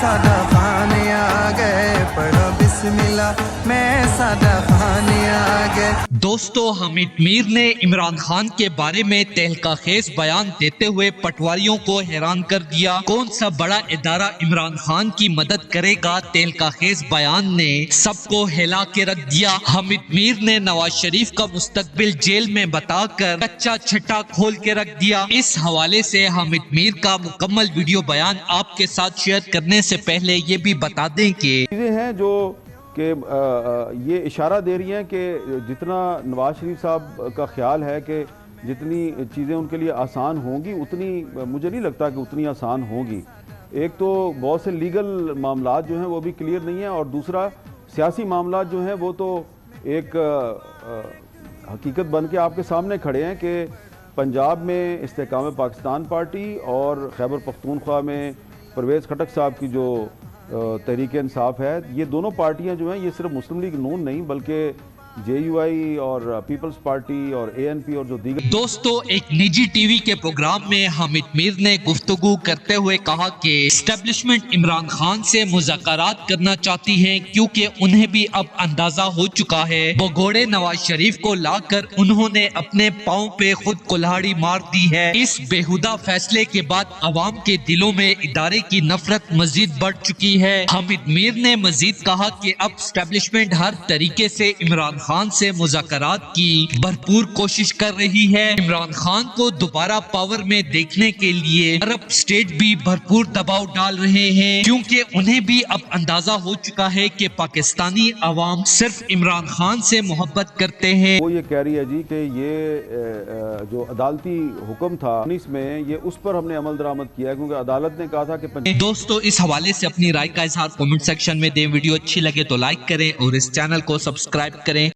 सादा खान आ गए, पढ़ो बिस्मिल्लाह, मैं सादा खान आ गए। दोस्तों, हामिद मीर ने इमरान खान के बारे में तहलकाखेज बयान देते हुए पटवारियों को हैरान कर दिया। कौन सा बड़ा इदारा इमरान खान की मदद करेगा? तहलकाखेज बयान ने सबको हिला के रख दिया। हामिद मीर ने नवाज शरीफ का मुस्तकबिल जेल में बताकर कच्चा छट्टा खोल के रख दिया। इस हवाले से हामिद मीर का मुकम्मल वीडियो बयान आपके साथ शेयर करने से पहले ये भी बता दें कि चीज़ें हैं जो कि ये इशारा दे रही हैं कि जितना नवाज शरीफ साहब का ख्याल है कि जितनी चीज़ें उनके लिए आसान होंगी, उतनी मुझे नहीं लगता कि उतनी आसान होंगी। एक तो बहुत से लीगल मामलात जो हैं वो भी क्लियर नहीं हैं, और दूसरा सियासी मामलात जो हैं वो तो एक हकीकत बन के आपके सामने खड़े हैं कि पंजाब में इस्तेहकाम पाकिस्तान पार्टी और खैबर पख्तूनख्वा में परवेज़ खटक साहब की जो तहरीक इंसाफ है, ये दोनों पार्टियां जो हैं ये सिर्फ मुस्लिम लीग नून नहीं बल्कि JUI और पीपल्स पार्टी और ANP और जो दीगर। दोस्तों, एक निजी टीवी के प्रोग्राम में हामिद मीर ने गुफ्तगू करते हुए कहा कि एस्टेब्लिशमेंट इमरान खान से मुज़ाकरात करना चाहती है, क्योंकि उन्हें भी अब अंदाजा हो चुका है भगोड़े नवाज शरीफ को लाकर उन्होंने अपने पाँव पे खुद कुल्हाड़ी मार दी है। इस बेहुदा फैसले के बाद अवाम के दिलों में इदारे की नफरत मजीद बढ़ चुकी है। हामिद मीर ने मजीद कहा कि अब एस्टेब्लिशमेंट हर तरीके से इमरान खान से मुज़ाकरात की भरपूर कोशिश कर रही है। इमरान खान को दोबारा पावर में देखने के लिए अरब स्टेट भी भरपूर दबाव डाल रहे हैं, क्योंकि उन्हें भी अब अंदाजा हो चुका है कि पाकिस्तानी अवाम सिर्फ इमरान खान से मोहब्बत करते हैं। वो ये कह रही है जी कि ये जो अदालती हुक्म था इसमें ये उस पर हमने अमल दरामद किया है, क्योंकि अदालत ने कहा था कि दोस्तों, इस हवाले से अपनी राय का इजहार कमेंट सेक्शन में दें। वीडियो अच्छी लगे तो लाइक करें और इस चैनल को सब्सक्राइब करें।